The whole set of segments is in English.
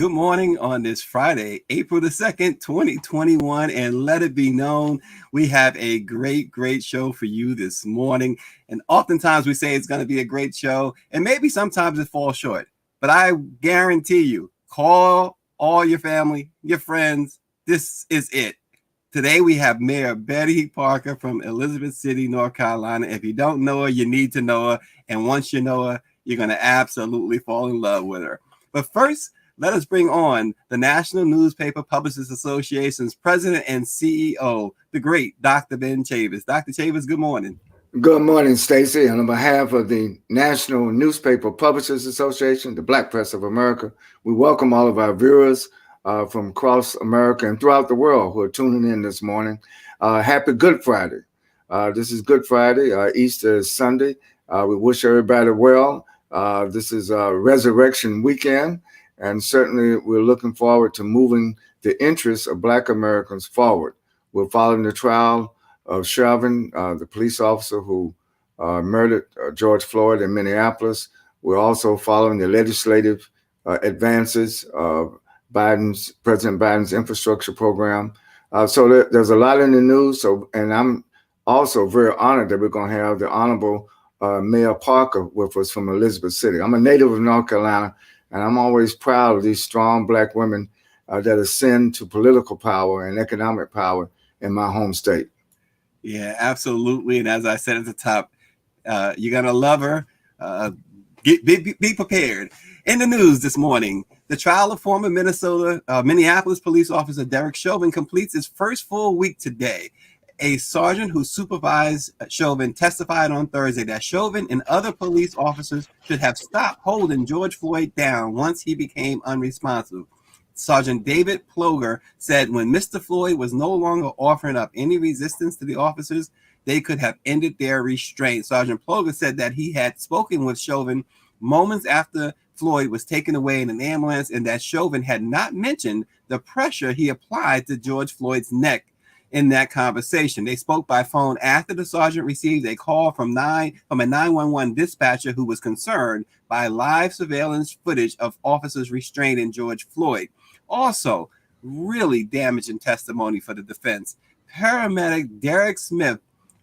good morning on this Friday, April the 2nd, 2021. And let it be known, we have a great show for you this morning. And oftentimes we say it's going to be a great show, and maybe sometimes it falls short. But I guarantee you, call all your family, your friends. This is it. Today we have Mayor Bettie Parker from Elizabeth City, North Carolina. If you don't know her, you need to know her. And once you know her, you're going to absolutely fall in love with her. But first, let us bring on the National Newspaper Publishers Association's president and CEO, the great Dr. Ben Chavis. Dr. Chavis, good morning. Good morning, Stacy. And on behalf of the National Newspaper Publishers Association, the Black Press of America, we welcome all of our viewers from across America and throughout the world who are tuning in this morning. Happy Good Friday. This is Good Friday. Easter is Sunday. We wish everybody well. This is Resurrection Weekend, and certainly we're looking forward to moving the interests of Black Americans forward. We're following the trial of Chauvin, the police officer who murdered George Floyd in Minneapolis. We're also following the legislative advances of President Biden's infrastructure program. So there's a lot in the news. And I'm also very honored that we're going to have the Honorable Mayor Parker with us from Elizabeth City. I'm a native of North Carolina, and I'm always proud of these strong Black women that ascend to political power and economic power in my home state. Yeah, absolutely. And as I said at the top, you're going to love her. Be prepared. In the news this morning, the trial of former Minneapolis police officer Derek Chauvin completes its first full week today. A sergeant who supervised Chauvin testified on Thursday that Chauvin and other police officers should have stopped holding George Floyd down once he became unresponsive. Sergeant David Ploger said when Mr. Floyd was no longer offering up any resistance to the officers, they could have ended their restraint. Sergeant Ploger said that he had spoken with Chauvin moments after Floyd was taken away in an ambulance, and that Chauvin had not mentioned the pressure he applied to George Floyd's neck in that conversation. They spoke by phone after the sergeant received a call from a 911 dispatcher who was concerned by live surveillance footage of officers restraining George Floyd. Also, really damaging testimony for the defense. Paramedic Derek Smith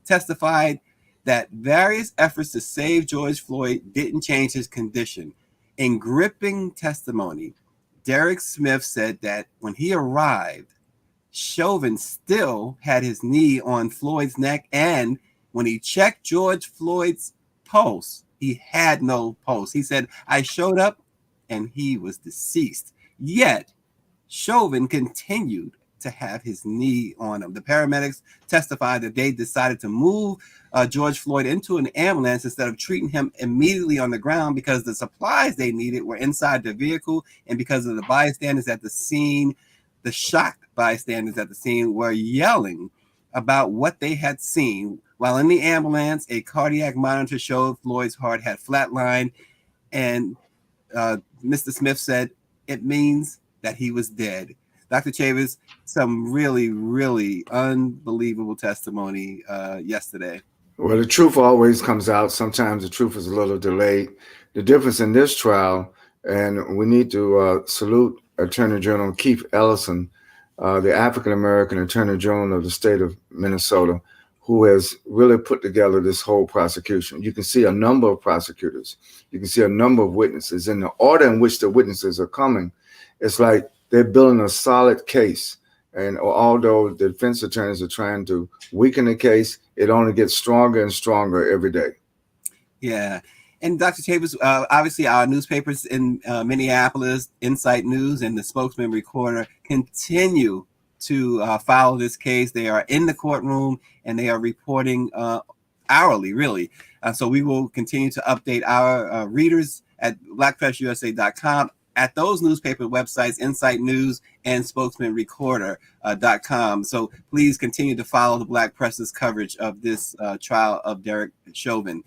testified that various efforts to save George Floyd didn't change his condition. In gripping testimony, Derek Smith said that when he arrived, Chauvin still had his knee on Floyd's neck, and when he checked George Floyd's pulse, he had no pulse. He said, "I showed up and he was deceased." Yet, Chauvin continued to have his knee on him. The paramedics testified that they decided to move George Floyd into an ambulance instead of treating him immediately on the ground because the supplies they needed were inside the vehicle, and because of the bystanders at the scene, the shocked bystanders at the scene were yelling about what they had seen. While in the ambulance, a cardiac monitor showed Floyd's heart had flatlined, and Mr. Smith said it means that he was dead. Dr. Chavis, some really unbelievable testimony yesterday. Well, the truth always comes out. Sometimes the truth is a little delayed. The difference in this trial, and we need to salute Attorney General Keith Ellison, the African-American Attorney General of the state of Minnesota, who has really put together this whole prosecution. You can see a number of prosecutors. You can see a number of witnesses. In the order in which the witnesses are coming, it's like they're building a solid case. And although the defense attorneys are trying to weaken the case, it only gets stronger and stronger every day. Yeah. And Dr. Chavis, obviously our newspapers in Minneapolis, Insight News and the Spokesman Recorder continue to follow this case. They are in the courtroom and they are reporting hourly, really. So we will continue to update our readers at blackpressusa.com, at those newspaper websites, Insight News and spokesmanrecorder.com. So please continue to follow the Black Press's coverage of this trial of Derek Chauvin.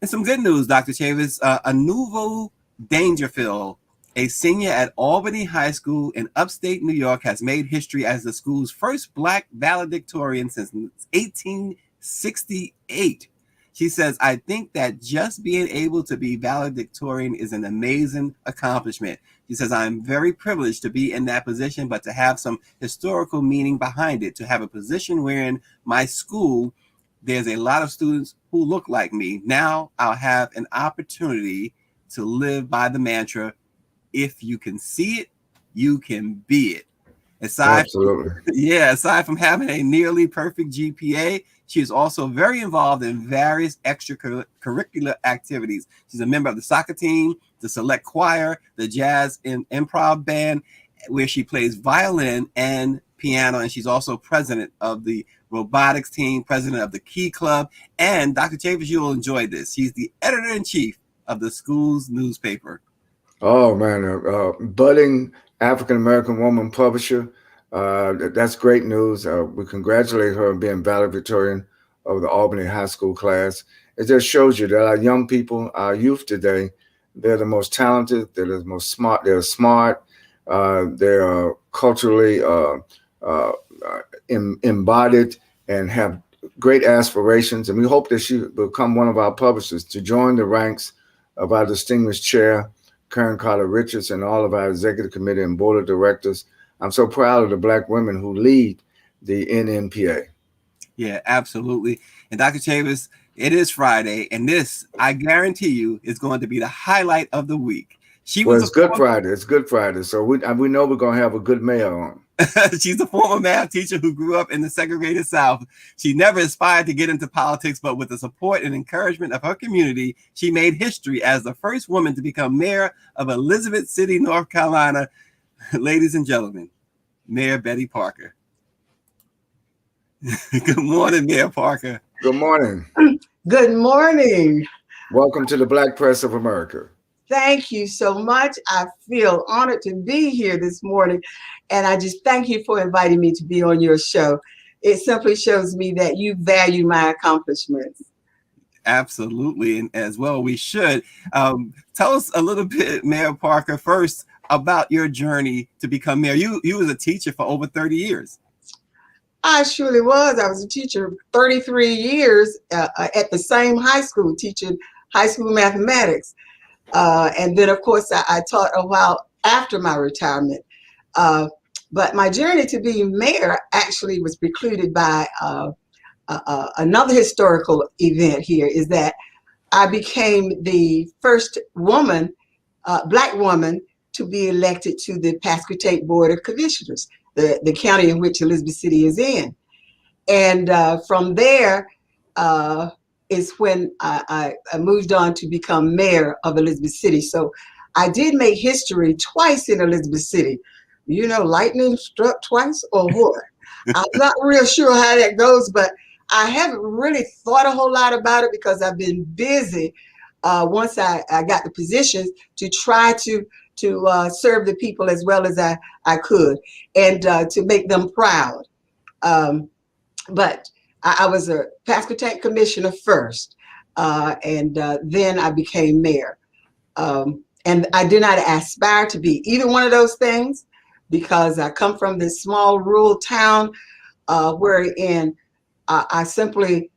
And some good news, Dr. Chavis. Anuvo Dangerfield, a senior at Albany High School in upstate New York, has made history as the school's first Black valedictorian since 1868. She says, I think that just being able to be valedictorian is an amazing accomplishment. She says, I'm very privileged to be in that position, but to have some historical meaning behind it, to have a position wherein my school, there's a lot of students who look like me. Now I'll have an opportunity to live by the mantra, if you can see it, you can be it. Aside from, Absolutely. yeah, aside from having a nearly perfect GPA, she is also very involved in various extracurricular activities. She's a member of the soccer team, the select choir, the jazz and improv band, where she plays violin and piano. And she's also president of the robotics team, president of the Key Club. And Dr. Chambers, you'll enjoy this. She's the editor-in-chief of the school's newspaper. Oh man, budding African American woman publisher. That's great news. We congratulate her on being valedictorian of the Albany High School class. It just shows you that our young people, our youth today, they're the most talented. They're the most smart. They're smart. They are culturally embodied and have great aspirations. And we hope that she will become one of our publishers to join the ranks of our distinguished chair, Karen Carter Richards, and all of our executive committee and board of directors. I'm so proud of the Black women who lead the NNPA. Yeah, absolutely. And Dr. Chambers, it is Friday, and this, I guarantee you, is going to be the highlight of the week. Well, it's Good Friday. It's Good Friday. So we know we're going to have a good mayor on. She's a former math teacher who grew up in the segregated South. She never aspired to get into politics, but with the support and encouragement of her community, she made history as the first woman to become mayor of Elizabeth City, North Carolina. Ladies and gentlemen, Mayor Bettie Parker. Good morning, Mayor Parker. Good morning. Good morning. Welcome to the Black Press of America. Thank you so much. I feel honored to be here this morning. And I just thank you for inviting me to be on your show. It simply shows me that you value my accomplishments. Absolutely. And as well, we should. Tell us a little bit, Mayor Parker, first about your journey to become mayor. You was a teacher for over 30 years. I surely was. I was a teacher 33 years at the same high school, teaching high school mathematics. And then, of course, I taught a while after my retirement. But my journey to being mayor actually was precluded by another historical event here, is that I became the first woman, Black woman, to be elected to the Pasquotate Board of Commissioners, the county in which Elizabeth City is in. And from there is when I moved on to become mayor of Elizabeth City. So I did make history twice in Elizabeth City. You know, lightning struck twice or what? I'm not real sure how that goes, but I haven't really thought a whole lot about it because I've been busy once I got the positions to try to serve the people as well as I could and to make them proud. But I was a Pasquotate commissioner first, and then I became mayor. And I did not aspire to be either one of those things because I come from this small rural town wherein I simply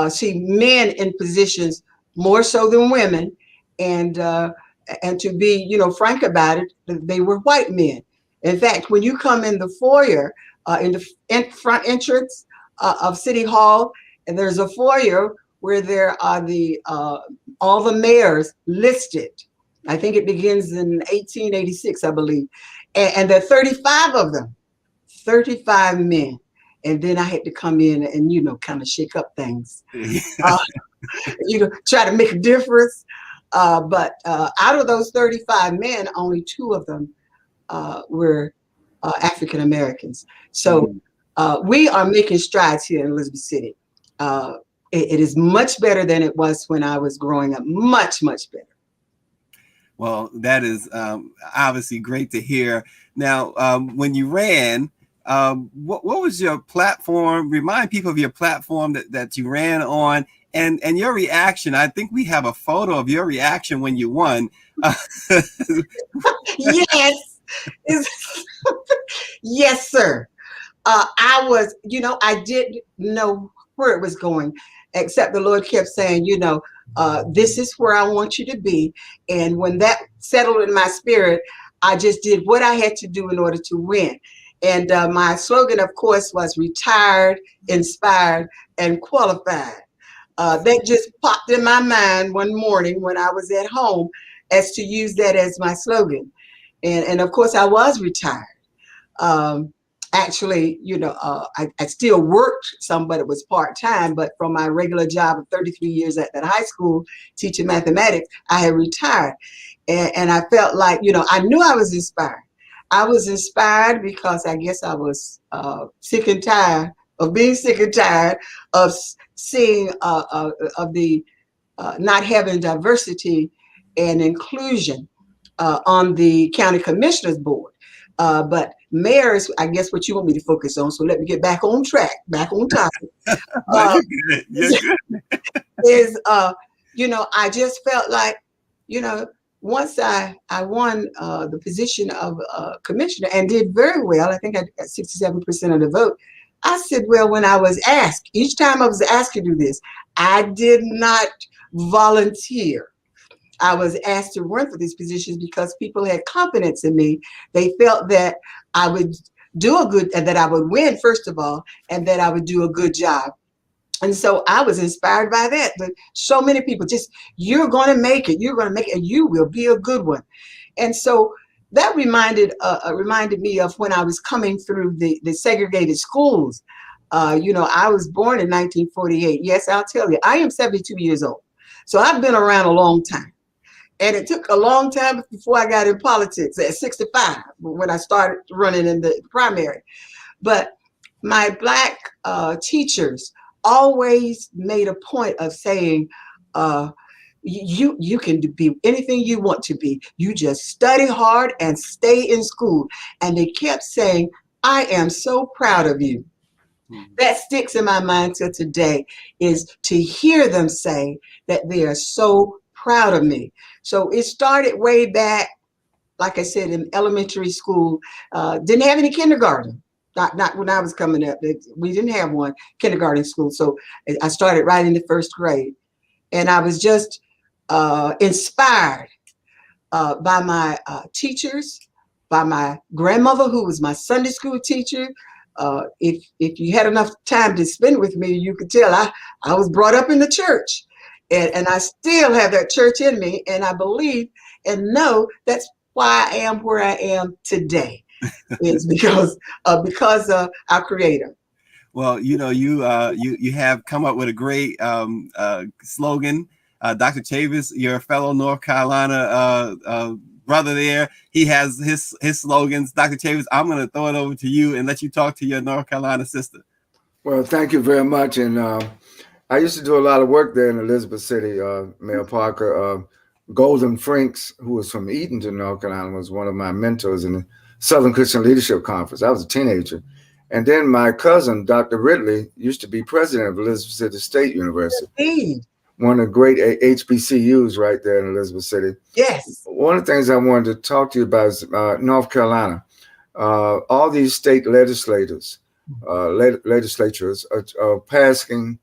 see men in positions more so than women, and to be, you know, frank about it, they were white men. In fact, when you come in the foyer, in the front entrance of City Hall, and there's a foyer where there are all the mayors listed. I think it begins in 1886, I believe, and there are 35 of them, 35 men. And then I had to come in and, you know, kind of shake up things, you know, try to make a difference. But out of those 35 men, only 2 of them were African Americans. So we are making strides here in Elizabeth City. It is much better than it was when I was growing up, much, much better. Well, that is obviously great to hear. Now, when you ran, what was your platform? Remind people of your platform that you ran on and your reaction. I think we have a photo of your reaction when you won. Yes. Yes, sir. I was, you know, I didn't know where it was going, except the Lord kept saying, this is where I want you to be. And when that settled in my spirit, I just did what I had to do in order to win. And my slogan, of course, was retired, inspired, and qualified. That just popped in my mind one morning when I was at home as to use that as my slogan. And of course, I was retired. Um, Actually, I still worked some, but it was part-time. But from my regular job of 33 years at that high school teaching mathematics, I had retired. And I felt like, I knew I was inspired. I was inspired because I guess I was sick and tired of being sick and tired of seeing of the not having diversity and inclusion on the county commissioners board. But mayors, I guess what you want me to focus on. So let me get back on track, back on topic. No, you're good. You're good. Is I just felt like, once I won the position of commissioner and did very well, I think I got 67% of the vote. I said, well, when I was asked, each time I was asked to do this, I did not volunteer. I was asked to run for these positions because people had confidence in me. They felt that I would that I would win, first of all, and that I would do a good job. And so I was inspired by that. But so many people just, you're going to make it, and you will be a good one. And so that reminded me of when I was coming through the segregated schools. I was born in 1948. Yes, I'll tell you, I am 72 years old. So I've been around a long time. And it took a long time before I got in politics at 65, when I started running in the primary. But my Black teachers always made a point of saying, you can be anything you want to be. You just study hard and stay in school. And they kept saying, I am so proud of you. That sticks in my mind till today, is to hear them say that they are so proud of me. So it started way back, like I said, in elementary school. Didn't have any kindergarten. Not when I was coming up. We didn't have one kindergarten school. So I started right in the first grade. And I was just inspired by my teachers, by my grandmother, who was my Sunday school teacher. If you had enough time to spend with me, you could tell I was brought up in the church. And I still have that church in me. And I believe and know that's why I am where I am today. It's because of our Creator. Well, you have come up with a great slogan. Dr. Chavis, your fellow North Carolina brother there, he has his slogans. Dr. Chavis, I'm going to throw it over to you and let you talk to your North Carolina sister. Well, thank you very much. And I used to do a lot of work there in Elizabeth City, Mayor Parker. Golden Franks, who was from Eatonton, North Carolina, was one of my mentors in the Southern Christian Leadership Conference. I was a teenager. And then my cousin, Dr. Ridley, used to be president of Elizabeth City State University. Indeed. One of the great HBCUs right there in Elizabeth City. Yes. One of the things I wanted to talk to you about is North Carolina. All these state legislatures are passing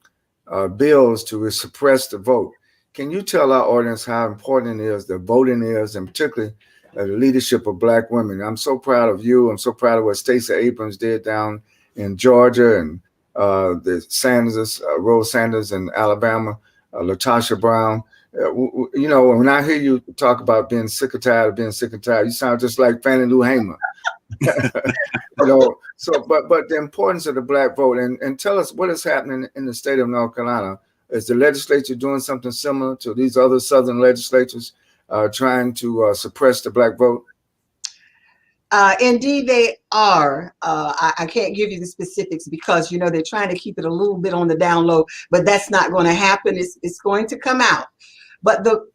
bills to suppress the vote. Can you tell our audience how important it is, the voting is, and particularly the leadership of Black women? I'm so proud of you. I'm so proud of what Stacey Abrams did down in Georgia, and the Sanders, Rose Sanders in Alabama, Latasha Brown. When I hear you talk about being sick and tired, you sound just like Fannie Lou Hamer. But the importance of the Black vote, and tell us what is happening in the state of North Carolina. Is the legislature doing something similar to these other Southern legislatures, trying to suppress the Black vote? Indeed, they are. I can't give you the specifics because, they're trying to keep it a little bit on the down low, but that's not going to happen. It's going to come out. But the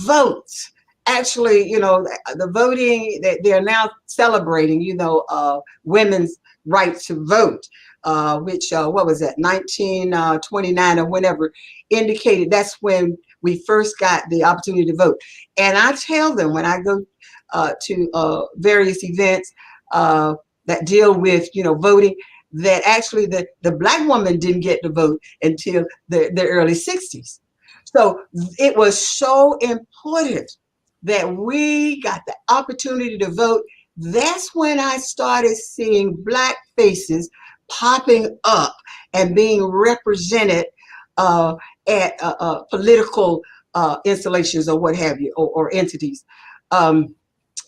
votes, actually, the voting, they're now celebrating, women's right to vote, which, what was that, 1929 or whenever, indicated that's when we first got the opportunity to vote. And I tell them when I go to various events that deal with, voting, that actually the Black woman didn't get to vote until the early 60s. So it was so important that we got the opportunity to vote. That's when I started seeing Black faces popping up and being represented at political installations or what have you, or entities.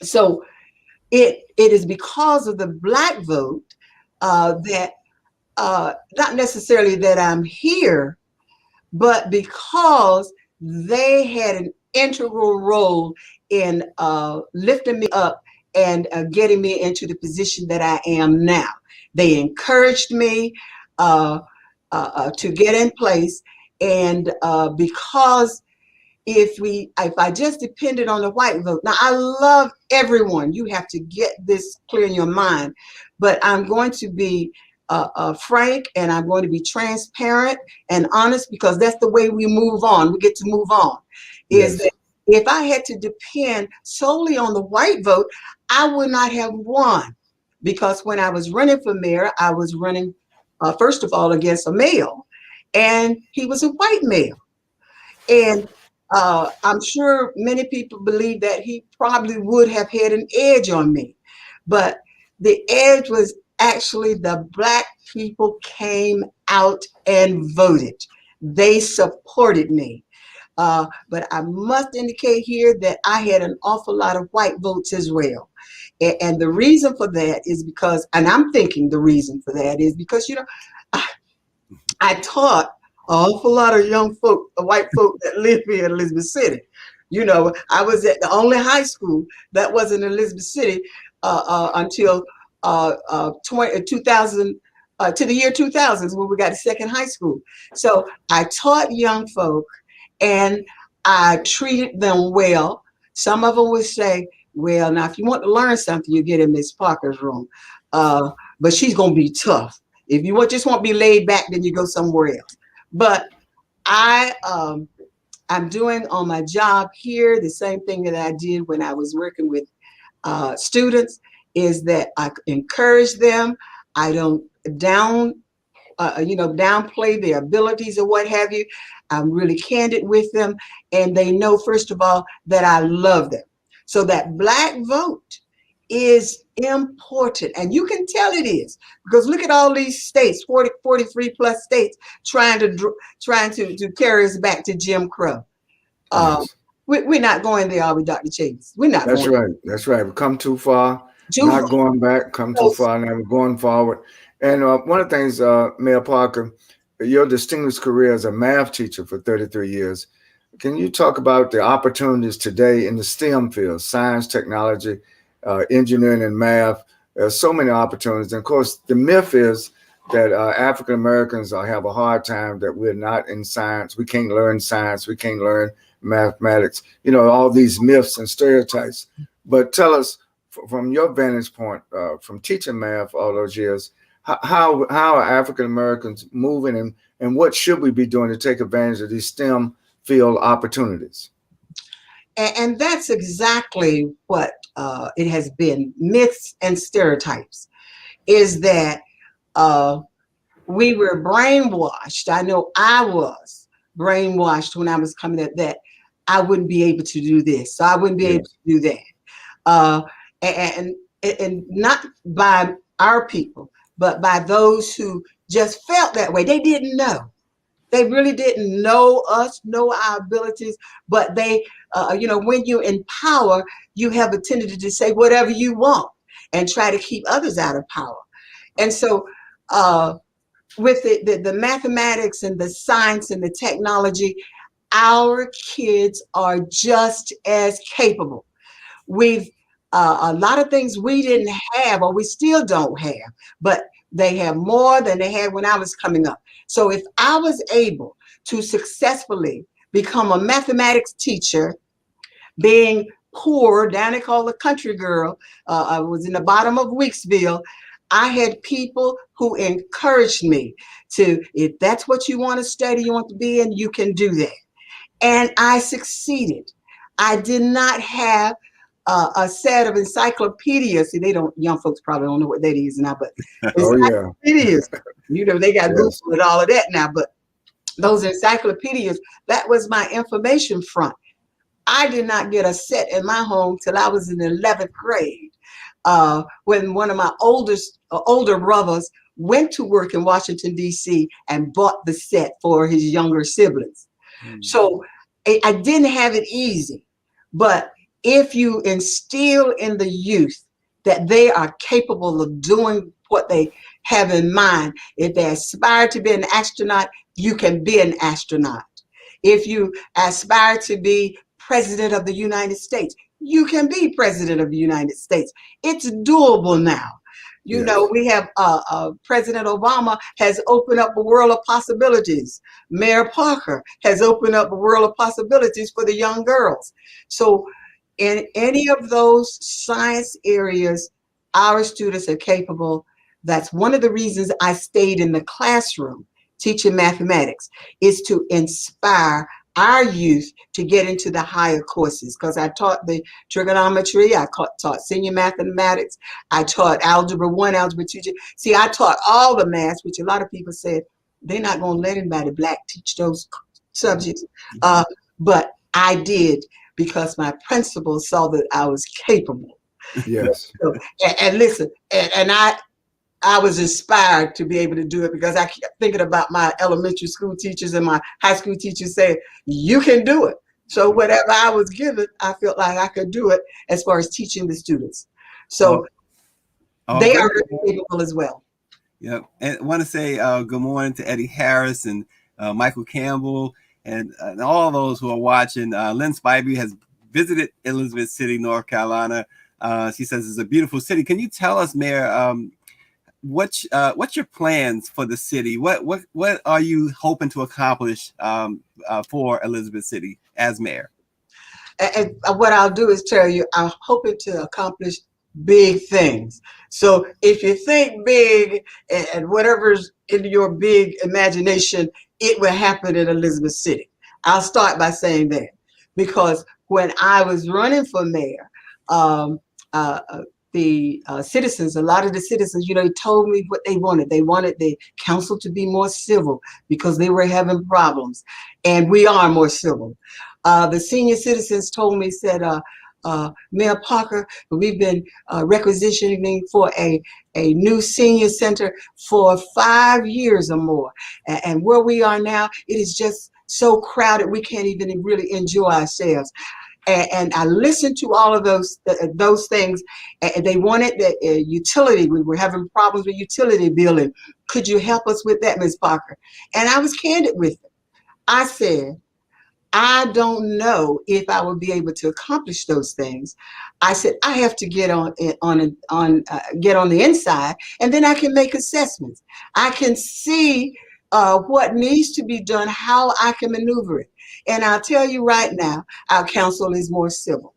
So it is because of the Black vote that not necessarily that I'm here, but because they had an integral role in lifting me up and getting me into the position that I am now. They encouraged me to get in place, and because if I just depended on the white vote, now I love everyone. You have to get this clear in your mind, but I'm going to be frank, and I'm going to be transparent and honest, because that's the way we move on. We get to move on. Is Yes. that if I had to depend solely on the white vote, I would not have won, because when I was running for mayor, I was running first of all against a male, and he was a white male. And I'm sure many people believe that he probably would have had an edge on me. But the edge was actually the Black people came out and voted. They supported me. But I must indicate here that I had an awful lot of white votes as well. And the reason for that is because, and I'm thinking the reason for that is because, I taught an awful lot of young folk, white folk that live here in Elizabeth City. I was at the only high school that was in Elizabeth City until 2000, to the year 2000, when we got a second high school. So I taught young folk, and I treated them well. Some of them would say, well, now, if you want to learn something, you get in Miss Parker's room. But she's going to be tough. If you just want to be laid back, then you go somewhere else. But I'm doing on my job here the same thing that I did when I was working with students, is that I encourage them. I don't downplay their abilities or what have you. I'm really candid with them, and they know, first of all, that I love them. So that Black vote is important, and you can tell it is, because look at all these states, 43 plus states, trying to carry us back to Jim Crow. Yes. We're not going there, are we, Dr. Chambers? We're not That's going right. That's right. We've come too far, too not going back, come too far, now we're going forward. And one of the things, Mayor Parker, your distinguished career as a math teacher for 33 years, can you talk about the opportunities today in the STEM field, science, technology, engineering, and math? There's so many opportunities. And of course, the myth is that African Americans have a hard time, that we're not in science. We can't learn science. We can't learn mathematics, all these myths and stereotypes. But tell us, from your vantage point, from teaching math all those years, how are African Americans moving, and what should we be doing to take advantage of these STEM field opportunities? And that's exactly what it has been, myths and stereotypes, is that we were brainwashed. I know I was brainwashed when I was coming up, that I wouldn't be able to do this, so I wouldn't be able to do that. And not by our people, but by those who just felt that way. They didn't know. They really didn't know us, know our abilities, but they, when you're in power, you have a tendency to say whatever you want and try to keep others out of power. And so with the mathematics and the science and the technology, our kids are just as capable. We've a lot of things we didn't have, or we still don't have, but they have more than they had when I was coming up. So if I was able to successfully become a mathematics teacher, being poor, down they call the country girl, I was in the bottom of Weeksville, I had people who encouraged me to, if that's what you want to study, you want to be in, you can do that. And I succeeded. I did not have a set of encyclopedias. See, young folks probably don't know what that is now, but Oh yeah. encyclopedias, they got Google Yes. and all of that now, but those encyclopedias, that was my information front. I did not get a set in my home till I was in the 11th grade, when one of my older brothers went to work in Washington, D.C. and bought the set for his younger siblings. So I didn't have it easy, but if you instill in the youth that they are capable of doing what they have in mind, if they aspire to be an astronaut, you can be an astronaut. If you aspire to be president of the United States, you can be president of the United States. It's doable now. Yes. We have President Obama has opened up a world of possibilities. Mayor Parker has opened up a world of possibilities for the young girls. So in any of those science areas, our students are capable. That's one of the reasons I stayed in the classroom teaching mathematics, is to inspire our youth to get into the higher courses, because I taught the trigonometry, I taught senior mathematics, I taught algebra 1, algebra 2. See, I taught all the maths, which a lot of people said they're not going to let anybody black teach those subjects. But I did, because my principal saw that I was capable. Yes. So, and listen, and I was inspired to be able to do it, because I kept thinking about my elementary school teachers and my high school teachers saying, you can do it. So whatever I was given, I felt like I could do it as far as teaching the students. So they great. are capable as well. Yep. And I want to say good morning to Eddie Harris and Michael Campbell and all those who are watching. Lynn Spivey has visited Elizabeth City, North Carolina. She says it's a beautiful city. Can you tell us, Mayor, what's your plans for the city? What are you hoping to accomplish for Elizabeth City as mayor? And what I'll do is tell you, I'm hoping to accomplish big things. So if you think big, and whatever's in your big imagination, it will happen in Elizabeth City. I'll start by saying that, because when I was running for mayor, the citizens, a lot of the citizens, told me what they wanted. They wanted the council to be more civil, because they were having problems, and we are more civil. The senior citizens told me, said, Mayor Parker, we've been requisitioning for a new senior center for 5 years or more. And where we are now, it is just so crowded, we can't even really enjoy ourselves. And I listened to all of those things. And they wanted the utility. We were having problems with utility billing. Could you help us with that, Ms. Parker? And I was candid with them. I said, I don't know if I will be able to accomplish those things. I said, I have to get get on the inside, and then I can make assessments. I can see what needs to be done, how I can maneuver it. And I'll tell you right now, our council is more civil.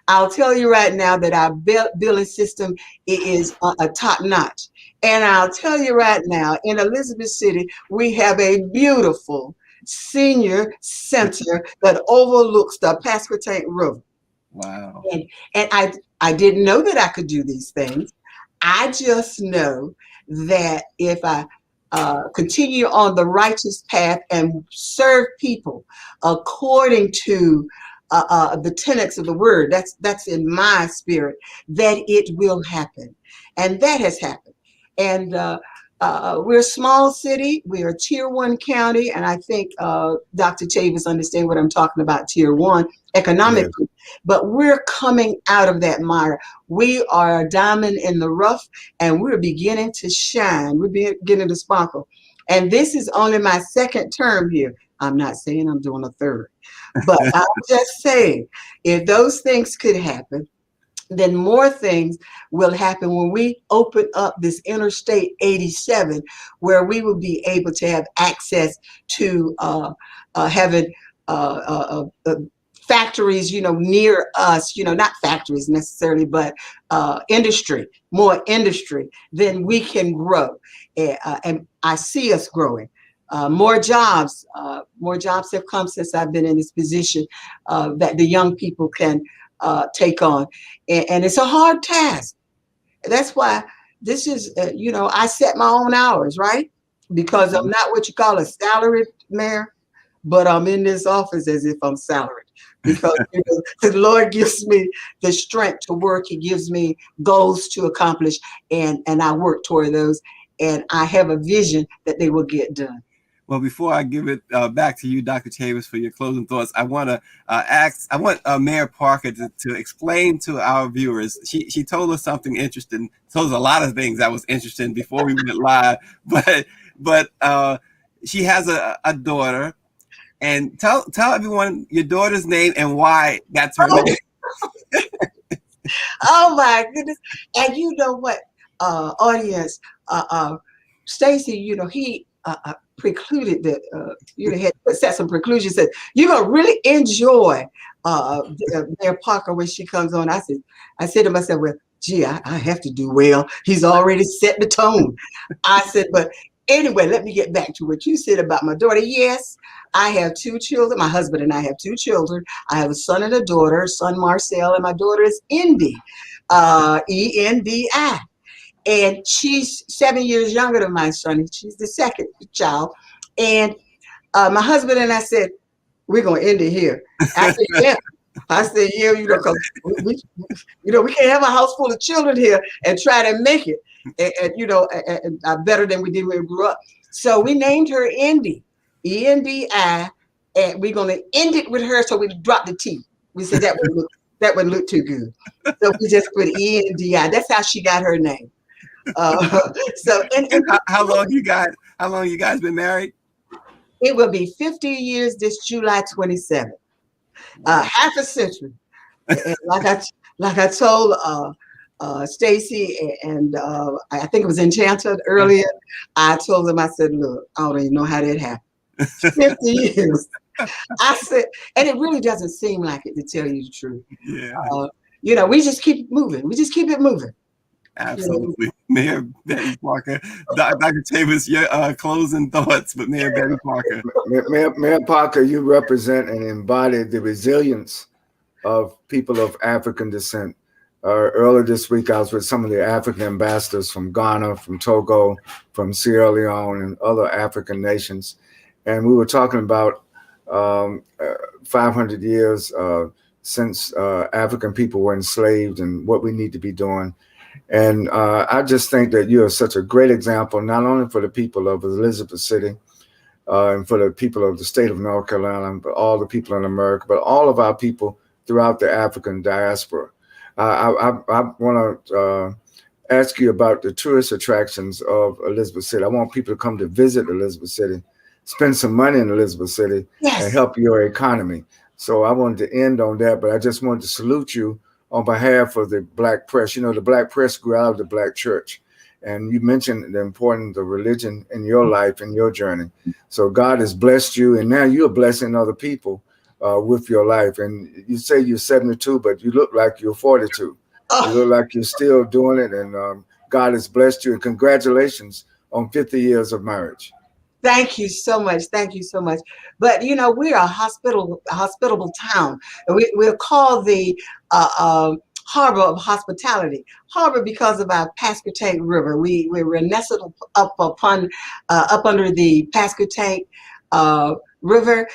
I'll tell you right now that our billing system is a top notch. And I'll tell you right now, in Elizabeth City, we have a beautiful senior center that overlooks the Pasquotank River. Wow. And I didn't know that I could do these things. I just know that if I continue on the righteous path and serve people according to the tenets of the word, that's in my spirit, that it will happen. And that has happened. And we're a small city. We are tier 1 county. And I think Dr. Chavis understands what I'm talking about, tier 1 economically. Yes. But we're coming out of that mire. We are a diamond in the rough, and we're beginning to shine. We're beginning to sparkle. And this is only my second term here. I'm not saying I'm doing a third. But I'm just saying, if those things could happen, then more things will happen when we open up this Interstate 87, where we will be able to have access to having factories, near us, not factories necessarily, but industry, more industry, then we can grow. And I see us growing. More jobs have come since I've been in this position, that the young people can take on, and it's a hard task. That's why this is, I set my own hours, right? Because I'm not what you call a salaried mayor, but I'm in this office as if I'm salaried because the Lord gives me the strength to work. He gives me goals to accomplish, and I work toward those, and I have a vision that they will get done. Well, before I give it back to you, Dr. Chavis, for your closing thoughts, I want to I want Mayor Parker to explain to our viewers. She told us something interesting, told us a lot of things that was interesting before we went live, but she has a daughter, and tell everyone your daughter's name and why that's her name. Oh my goodness. And you know what, audience, Stacy, he precluded that, had set some preclusions, said, you're going to really enjoy Mayor Parker when she comes on. I said to myself, well, gee, I have to do well. He's already set the tone. I said, but anyway, let me get back to what you said about my daughter. Yes, I have two children. My husband and I have two children. I have a son and a daughter, son Marcel, and my daughter is Indy, Endi. And she's 7 years younger than my son. She's the second child. And my husband and I said, we're going to end it here. I said, yeah. I said, yeah, because we can't have a house full of children here and try to make it, and better than we did when we grew up. So we named her Indy, Endi, and we're going to end it with her. So we dropped the T. We said that wouldn't look too good. So we just put Endi. That's how she got her name. So and how long you guys been married? It will be 50 years this July 27th. Half a century. And like I told Stacy and I think it was Enchanted earlier, I told them, I said, look, I don't even know how that happened. 50 years. I said, and it really doesn't seem like it, to tell you the truth. Yeah. We just keep moving. We just keep it moving. Absolutely. Mayor Bettie Parker. Dr. Chavis, your closing thoughts, but Mayor Bettie Parker. Mayor Parker, you represent and embody the resilience of people of African descent. Earlier this week, I was with some of the African ambassadors from Ghana, from Togo, from Sierra Leone, and other African nations. And we were talking about 500 years since African people were enslaved and what we need to be doing. And I just think that you are such a great example, not only for the people of Elizabeth City and for the people of the state of North Carolina, but all the people in America, but all of our people throughout the African diaspora. I want to ask you about the tourist attractions of Elizabeth City. I want people to come to visit Elizabeth City, spend some money in Elizabeth City, and help your economy. So I wanted to end on that, but I just wanted to salute you on behalf of the Black press. The Black press grew out of the Black church. And you mentioned the importance of religion in your life and your journey. So God has blessed you, and now you're blessing other people with your life. And you say you're 72, but you look like you're 42. You look like you're still doing it, and God has blessed you. And congratulations on 50 years of marriage. Thank you so much. Thank you so much. But we're a hospitable town. We're called the harbor of hospitality. Harbor because of our Pasquotank River. We're nestled up under the Pasquotank River.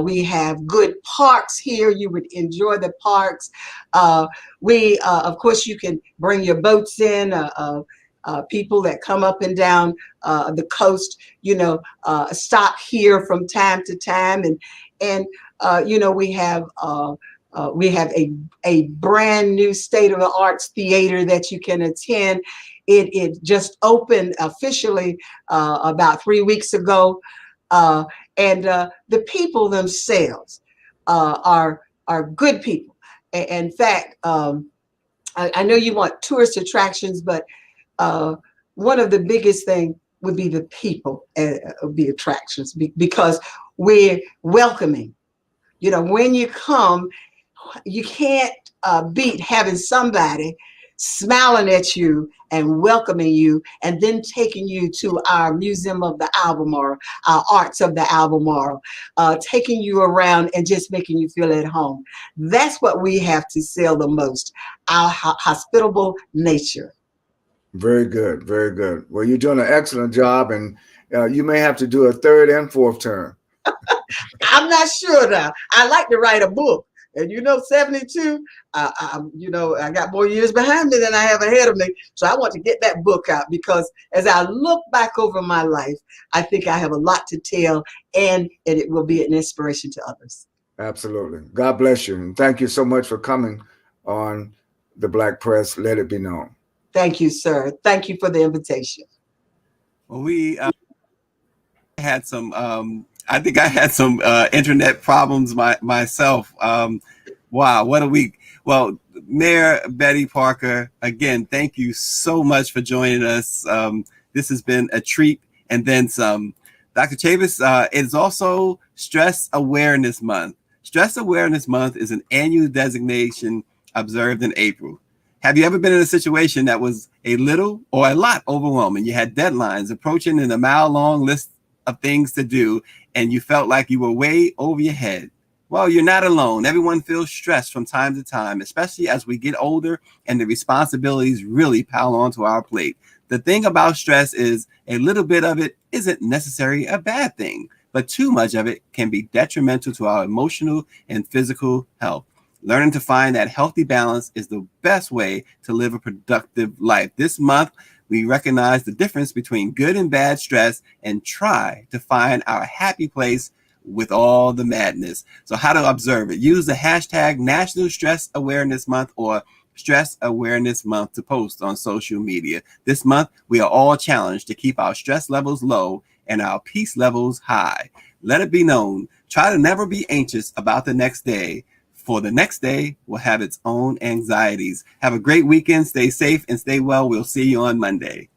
We have good parks here. You would enjoy the parks. Of course, you can bring your boats in. People that come up and down the coast, stop here from time to time, and we have a brand new state-of-the-art theater that you can attend. It just opened officially about 3 weeks ago, and the people themselves are good people. In fact, I know you want tourist attractions, but one of the biggest things would be the people, the attractions, because we're welcoming. When you come, you can't beat having somebody smiling at you and welcoming you, and then taking you to our Museum of the Albemarle, our Arts of the Albemarle, taking you around and just making you feel at home. That's what we have to sell the most, our hospitable nature. Very good, very good. Well, you're doing an excellent job, and you may have to do a third and fourth term. I'm not sure now. I like to write a book. And 72, I got more years behind me than I have ahead of me. So I want to get that book out, because as I look back over my life, I think I have a lot to tell, and it will be an inspiration to others. Absolutely. God bless you. And thank you so much for coming on the Black Press. Let it be known. Thank you, sir. Thank you for the invitation. Well, we had some, I think I had some internet problems myself. Wow, what a week. Well, Mayor Bettie Parker, again, thank you so much for joining us. This has been a treat, and then some. Dr. Chavis, it's also Stress Awareness Month. Stress Awareness Month is an annual designation observed in April. Have you ever been in a situation that was a little or a lot overwhelming? You had deadlines approaching and a mile-long list of things to do, and you felt like you were way over your head. Well, you're not alone. Everyone feels stressed from time to time, especially as we get older and the responsibilities really pile onto our plate. The thing about stress is a little bit of it isn't necessarily a bad thing, but too much of it can be detrimental to our emotional and physical health. Learning to find that healthy balance is the best way to live a productive life. This month, we recognize the difference between good and bad stress and try to find our happy place with all the madness. So how to observe it? Use the hashtag National Stress Awareness Month or Stress Awareness Month to post on social media. This month, we are all challenged to keep our stress levels low and our peace levels high. Let it be known, try to never be anxious about the next day, for the next day will have its own anxieties. Have a great weekend. Stay safe and stay well. We'll see you on Monday.